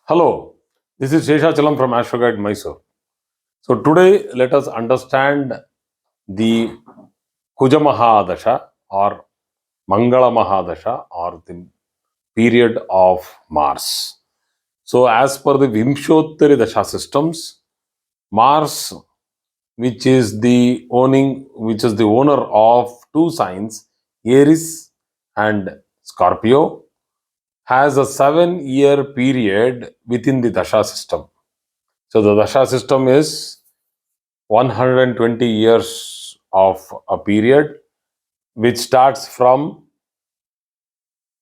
Hello, this is Sheshachalam from Astroguide Mysore. So today let us understand the Kuja Mahadasha or Mangala Mahadasha or the period of Mars. So as per the Vimshottari Dasha systems, Mars, which is the owner of two signs, Aries and Scorpio, has a 7-year period within the Dasha system. So the Dasha system is 120 years of a period which starts from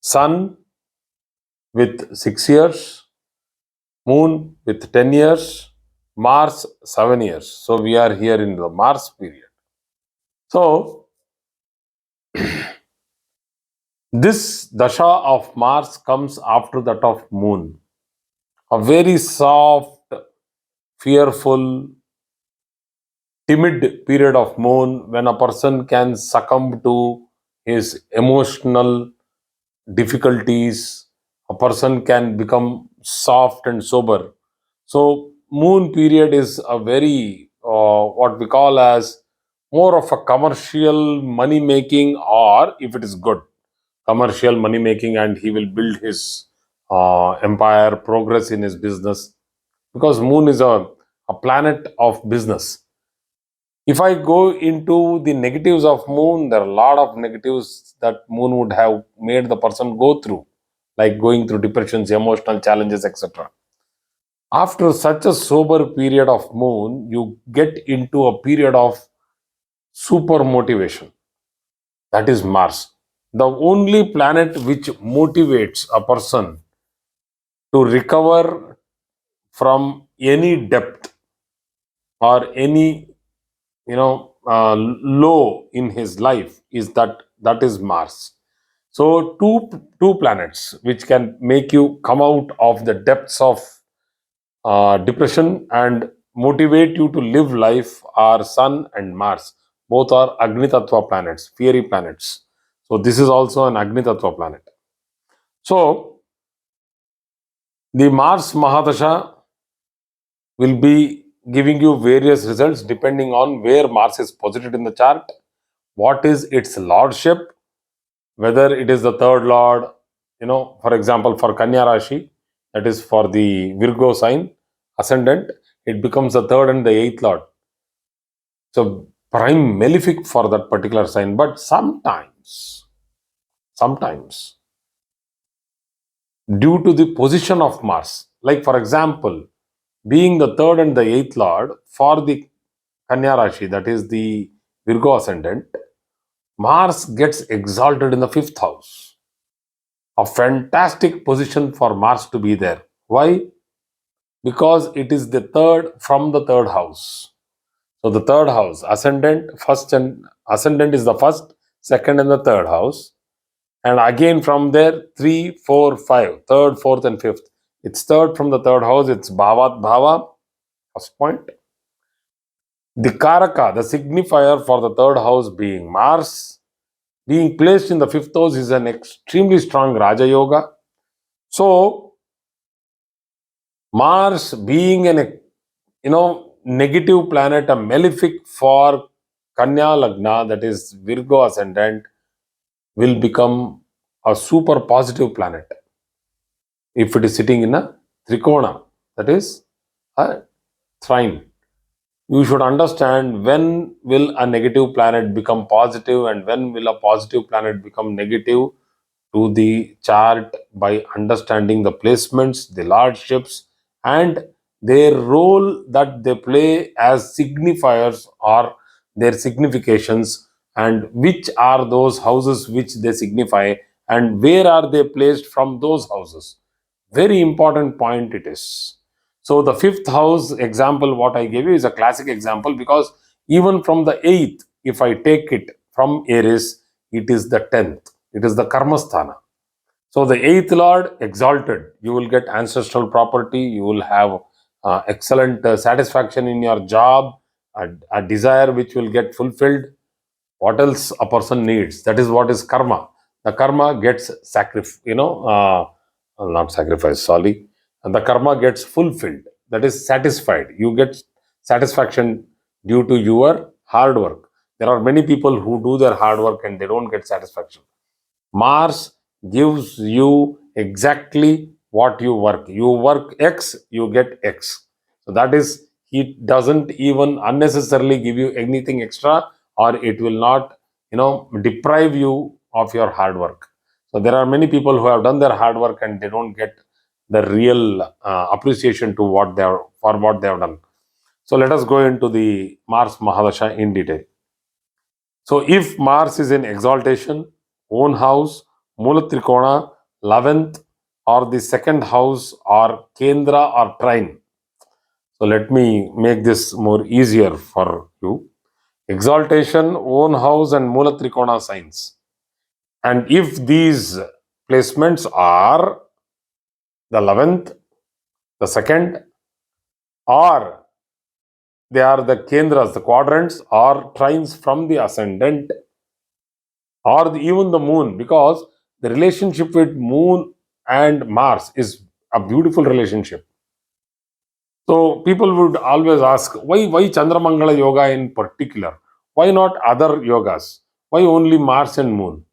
Sun with 6 years, Moon with 10 years, Mars 7 years. So we are here in the Mars period. So this Dasha of Mars comes after that of Moon. A very soft, fearful, timid period of Moon when a person can succumb to his emotional difficulties, a person can become soft and sober. So Moon period is a very what we call as more of a commercial money making, or if it is good commercial money making, and he will build his empire, progress in his business, because Moon is a planet of business. If I go into the negatives of Moon, there are a lot of negatives that Moon would have made the person go through, like going through depressions, emotional challenges, etc. After such a sober period of Moon, you get into a period of super motivation. That is Mars. The only planet which motivates a person to recover from any depth or any low in his life is that is Mars. So two planets which can make you come out of the depths of depression and motivate you to live life are Sun and Mars. Both are Agni Tattva planets, fiery planets. So this is also an Agni Tattva planet. So the Mars Mahadasha will be giving you various results depending on where Mars is posited in the chart, what is its lordship, whether it is the third lord, for example, for Kanya Rashi, that is for the Virgo sign, ascendant, it becomes the third and the eighth lord. So prime malefic for that particular sign. But sometimes, due to the position of Mars, like for example, being the third and the eighth lord for the Kanya Rashi, that is the Virgo ascendant, Mars gets exalted in the fifth house. A fantastic position for Mars to be there. Why? Because it is the third from the third house. So the third house, ascendant is the first, second, and the third house. And again from there, 3, 4, 5, third, fourth, and fifth. It's third from the third house, it's Bhavat Bhava, first point. The Karaka, the signifier for the third house being Mars, being placed in the fifth house is an extremely strong Raja Yoga. So Mars being an negative planet, a malefic for Kanya Lagna, that is Virgo ascendant, will become a super positive planet if it is sitting in a Trikona, that is a trine. You should understand when will a negative planet become positive and when will a positive planet become negative to the chart by understanding the placements, the lordships, and their role that they play as signifiers or their significations, and which are those houses which they signify and where are they placed from those houses. Very important point it is. So the fifth house example what I gave you is a classic example, because even from the eighth, if I take it from Aries, it is the 10th. It is the Karmasthana. So the eighth lord exalted, you will get ancestral property, you will have excellent satisfaction in your job, a desire which will get fulfilled. What else a person needs? That is what is karma. The karma gets not sacrifice, sorry. and the karma gets fulfilled. That is satisfied. You get satisfaction due to your hard work. There are many people who do their hard work and they don't get satisfaction. Mars gives you exactly what you work. You work X, you get X. So that is, it doesn't even unnecessarily give you anything extra, or it will not, deprive you of your hard work. So there are many people who have done their hard work and they don't get the real appreciation to what they are for what they have done. So let us go into the Mars Mahadasha in detail. So if Mars is in exaltation, own house, Mula Trikona, 11th, or the second house, or Kendra or trine. So let me make this more easier for you. Exaltation, own house, and Mula Trikona signs. And if these placements are the 11th, the second, or they are the Kendras, the quadrants, or trines from the ascendant, or even the moon, because the relationship with moon and Mars is a beautiful relationship. So people would always ask, why Chandramangala yoga in particular? Why not other yogas? Why only Mars and moon?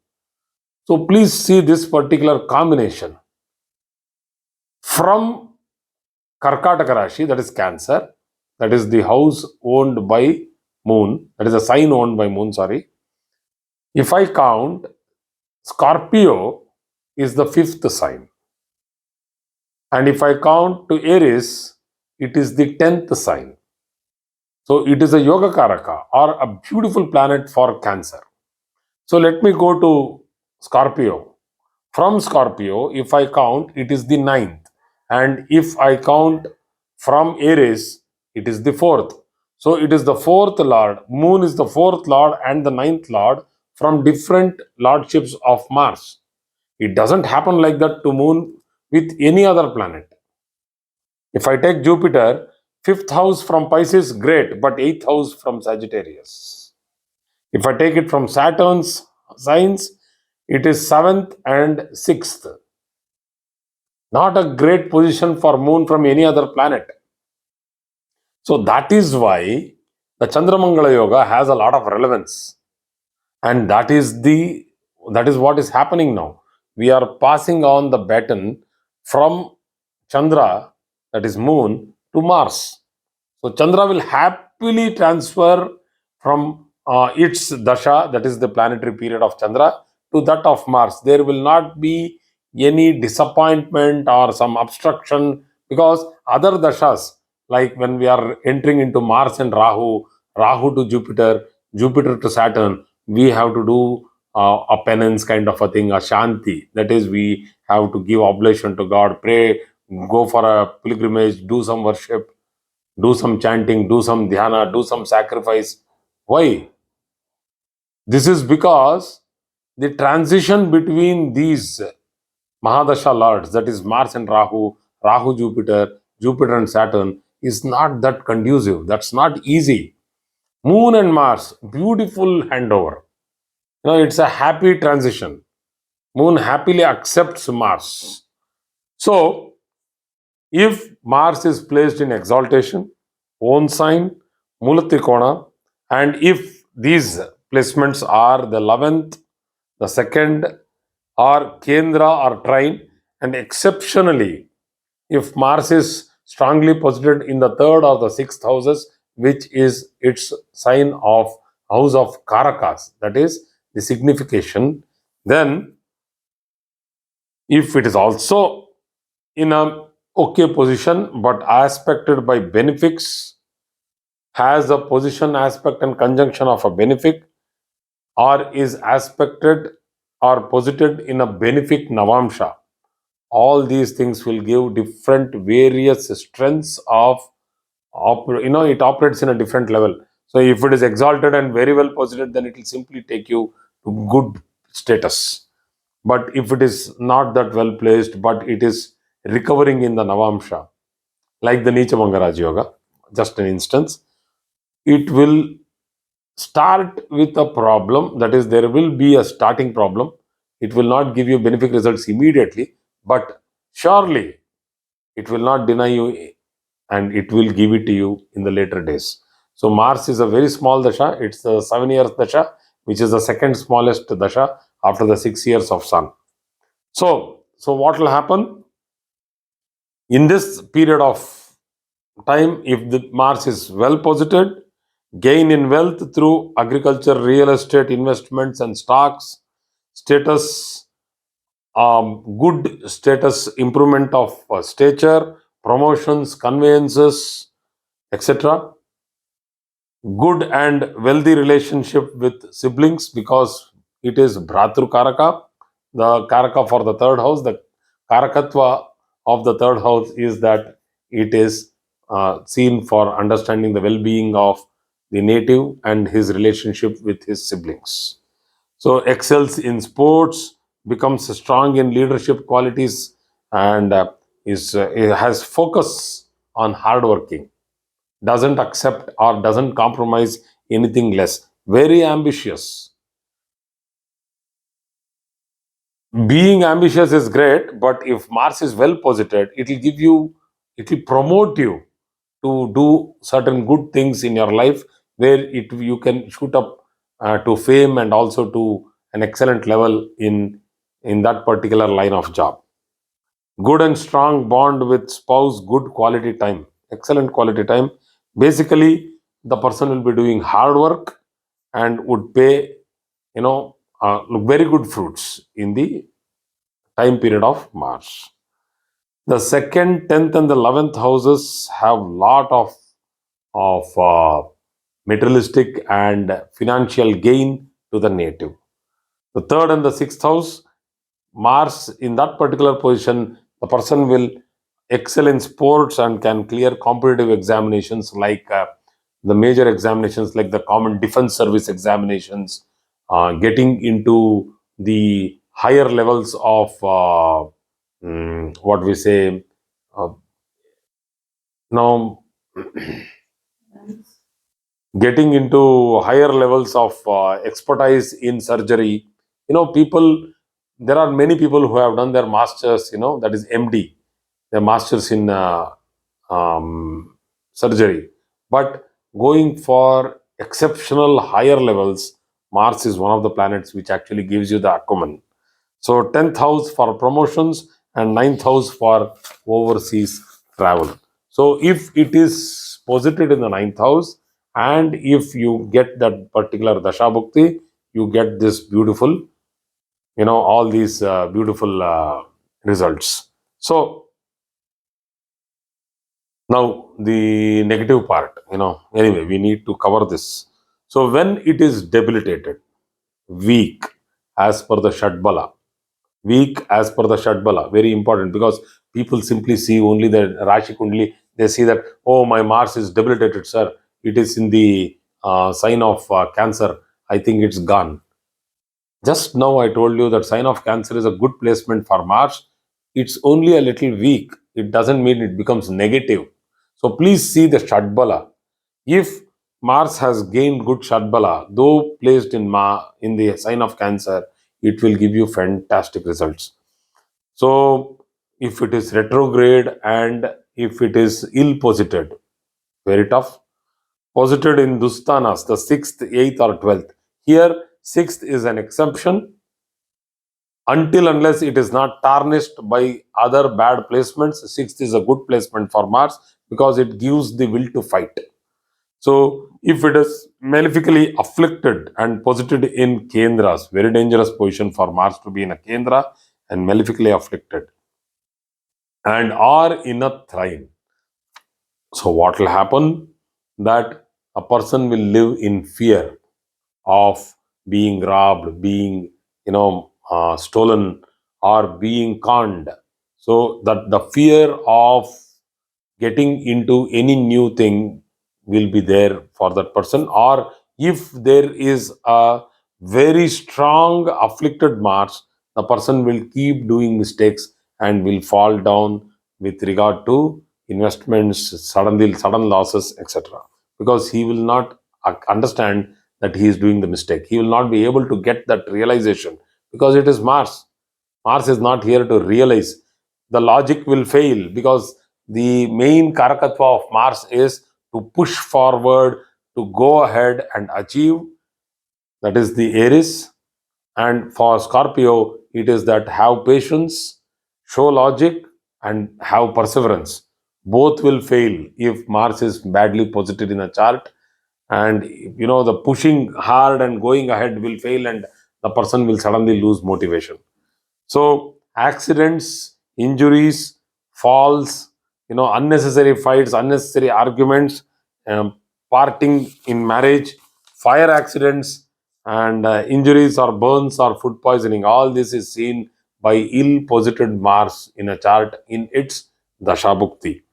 So please see this particular combination. From Karkataka Rashi, that is Cancer, that is the house owned by moon, that is a sign owned by moon, sorry. If I count, Scorpio is the fifth sign. And if I count to Aries, it is the 10th sign. So it is a Yoga Karaka, or a beautiful planet for Cancer. So let me go to Scorpio. From Scorpio, if I count, it is the 9th. And if I count from Aries, it is the 4th. So it is the 4th Lord. Moon is the 4th Lord and the 9th Lord from different lordships of Mars. It doesn't happen like that to Moon with any other planet. If I take Jupiter, 5th house from Pisces, great, but 8th house from Sagittarius. If I take it from Saturn's signs, it is 7th and 6th. Not a great position for Moon from any other planet. So that is why the Chandramangala Yoga has a lot of relevance. And that is what is happening now. We are passing on the baton from Chandra, that is Moon, to Mars. So Chandra will happily transfer from its Dasha, that is the planetary period of Chandra, to that of Mars. There will not be any disappointment or some obstruction, because other Dashas, like when we are entering into Mars and Rahu, Rahu to Jupiter, Jupiter to Saturn, we have to do a penance kind of a thing, a Shanti. That is, we have to give oblation to God, pray, go for a pilgrimage, do some worship, do some chanting, do some dhyana, do some sacrifice. Why? This is because the transition between these Mahadasha lords, that is Mars and Rahu, Rahu Jupiter, Jupiter and Saturn, is not that conducive. That's not easy. Moon and Mars, beautiful handover. It's a happy transition. Moon happily accepts Mars. So, if Mars is placed in exaltation, own sign, Mulatrikona, and if these placements are the 11th, the 2nd, or Kendra or trine, and exceptionally, if Mars is strongly posited in the 3rd or the 6th houses, which is its sign of house of Karakas, that is the signification, then if it is also in a okay position but aspected by benefics, has a position aspect and conjunction of a benefic, or is aspected or posited in a benefic navamsha, all these things will give different various strengths of it operates in a different level. So if it is exalted and very well posited, then it will simply take you to good status. But if it is not that well placed, but it is recovering in the navamsha, like the Nicha Mangaraj Yoga, just an instance, it will start with a problem. That is, there will be a starting problem. It will not give you benefic results immediately, but surely It will not deny you, and it will give it to you in the later days. So Mars is a very small dasha. It's the 7 years dasha, which is the second smallest dasha after the 6 years of Sun. So what will happen in this period of time? If the Mars is well posited, gain in wealth through agriculture, real estate, investments, and stocks, status, good status, improvement of stature, promotions, conveyances, etc. Good and wealthy relationship with siblings, because it is Bhratru Karaka, the Karaka for the third house. The Karakatva of the third house is that it is seen for understanding the well being of the native and his relationship with his siblings. So, excels in sports, becomes strong in leadership qualities, and has focus on hard working, doesn't accept or doesn't compromise anything less. Very ambitious. Being ambitious is great, but if Mars is well posited, it will promote you to do certain good things in your life, where you can shoot up to fame and also to an excellent level in that particular line of job. Good and strong bond with spouse, good quality time, excellent quality time. Basically, the person will be doing hard work and would pay, look, very good fruits in the time period of Mars. The second, 10th, and the 11th houses have lot of materialistic and financial gain to the native. The third and the sixth house, Mars in that particular position, the person will excel in sports and can clear competitive examinations, like the major examinations like the common defense service examinations, getting into the higher levels of what we say uh, now getting into higher levels of expertise in surgery. People, there are many people who have done their masters, that is MD, their masters in surgery, but going for exceptional higher levels, Mars is one of the planets which actually gives you the acumen. So 10th house for promotions and ninth house for overseas travel. So if it is posited in the ninth house, and if you get that particular Dasha Bhukti, you get this beautiful, all these beautiful results. So now the negative part, anyway, we need to cover this. So when it is debilitated, weak as per the Shatbala, weak as per the Shatbala. Very important, because people simply see only the Rashi Kundli. They see that, oh, my Mars is debilitated, sir. It is in the sign of Cancer. I think it's gone. Just now I told you that sign of Cancer is a good placement for Mars. It's only a little weak. It doesn't mean it becomes negative. So please see the Shatbala. If Mars has gained good Shatbala, though placed in the sign of Cancer, it will give you fantastic results. So, if it is retrograde and if it is ill posited, very tough. Posited in Dustanas, the 6th, 8th, or 12th. Here, 6th is an exception until unless it is not tarnished by other bad placements. 6th is a good placement for Mars because it gives the will to fight. So, if it is malefically afflicted and posited in Kendras, very dangerous position for Mars to be in a Kendra and malefically afflicted, and are in a thrine. So, what will happen? That a person will live in fear of being robbed, being stolen, or being conned. So that the fear of getting into any new thing will be there for that person. Or if there is a very strong afflicted Mars, the person will keep doing mistakes and will fall down with regard to investments, sudden losses, etc. Because he will not understand that he is doing the mistake. He will not be able to get that realization, because it is Mars. Mars is not here to realize. The logic will fail, because the main karakatva of Mars is to push forward, to go ahead and achieve. That is the Aries. And for Scorpio, it is that have patience, show logic, and have perseverance. Both will fail if Mars is badly posited in a chart. And the pushing hard and going ahead will fail, and the person will suddenly lose motivation. So accidents, injuries, falls, unnecessary fights, unnecessary arguments, um, parting in marriage, fire accidents, and injuries or burns or food poisoning. All this is seen by ill-posited Mars in a chart in its Dasha Bhukti.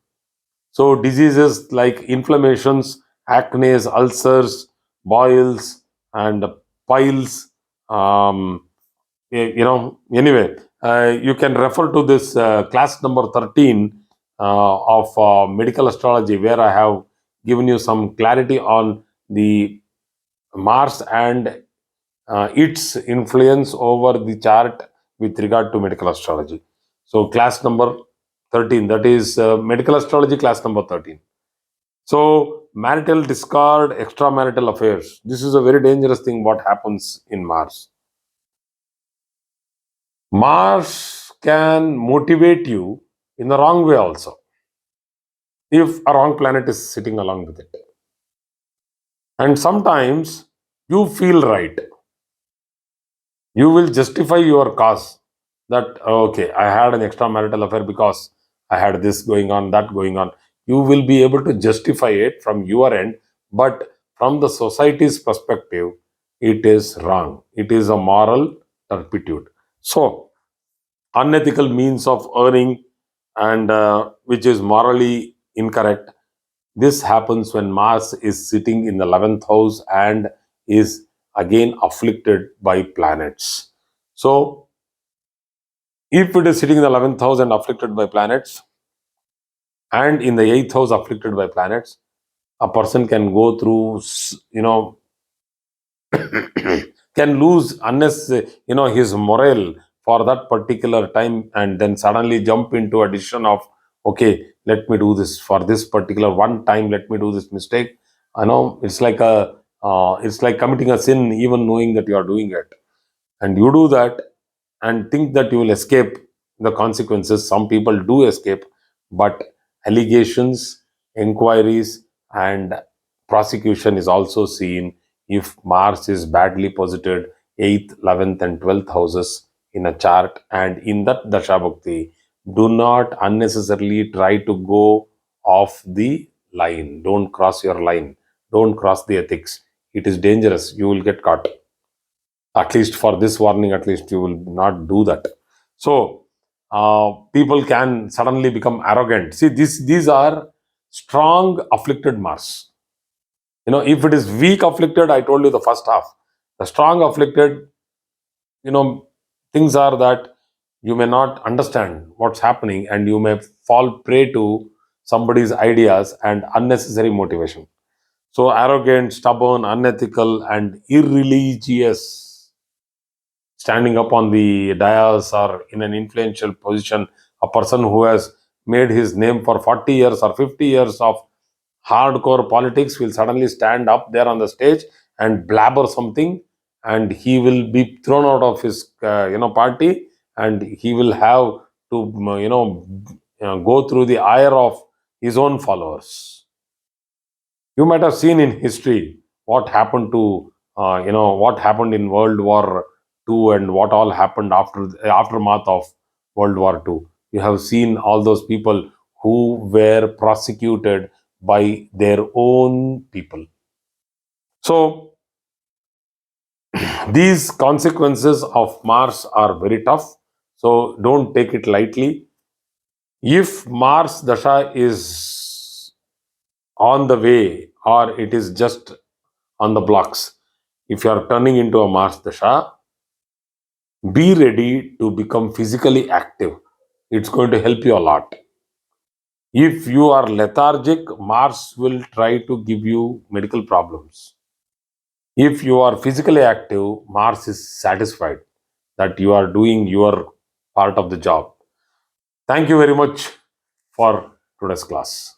So diseases like inflammations, acne, ulcers, boils, and piles. Anyway, you can refer to this class number 13 of medical astrology, where I have given you some clarity on the Mars and its influence over the chart with regard to medical astrology. So, class number 13, that is medical astrology class number 13. So, marital discord, extramarital affairs. This is a very dangerous thing what happens in Mars. Mars can motivate you in the wrong way also, if a wrong planet is sitting along with it. And sometimes you feel right. You will justify your cause that, okay, I had an extramarital affair because I had this going on, that going on. You will be able to justify it from your end, but from the society's perspective, it is wrong. It is a moral turpitude. So, unethical means of earning, and which is morally incorrect. This happens when Mars is sitting in the 11th house and is again afflicted by planets. So, if it is sitting in the 11th house and afflicted by planets, and in the 8th house afflicted by planets, a person can go through, can lose unless, his morale for that particular time, and then suddenly jump into a decision of, okay, let me do this for this particular one time, let me do this mistake. I know it's like committing a sin even knowing that you are doing it, and you do that and think that you will escape the consequences. Some people do escape, but allegations, inquiries, and prosecution is also seen if Mars is badly posited 8th, 11th, and 12th houses in a chart. And in that Dasha Bhakti, do not unnecessarily try to go off the line. Don't cross your line. Don't cross the ethics. It is dangerous. You will get caught. At least for this warning, at least you will not do that. So people can suddenly become arrogant. See, these are strong afflicted Mars. If it is weak afflicted, I told you the first half. The strong afflicted, you know things are that you may not understand what's happening, and you may fall prey to somebody's ideas and unnecessary motivation. So arrogant, stubborn, unethical, and irreligious, standing up on the dais or in an influential position. A person who has made his name for 40 years or 50 years of hardcore politics will suddenly stand up there on the stage and blabber something, and he will be thrown out of his party, and he will have to go through the ire of his own followers. You might have seen in history what happened to what happened in World War II, and what all happened after the aftermath of World War II. You have seen all those people who were prosecuted by their own people. So these consequences of Mars are very tough. So don't take it lightly. If Mars Dasha is on the way, or it is just on the blocks, if you are turning into a Mars Dasha, be ready to become physically active. It's going to help you a lot. If you are lethargic, Mars will try to give you medical problems. If you are physically active, Mars is satisfied that you are doing your part of the job. Thank you very much for today's class.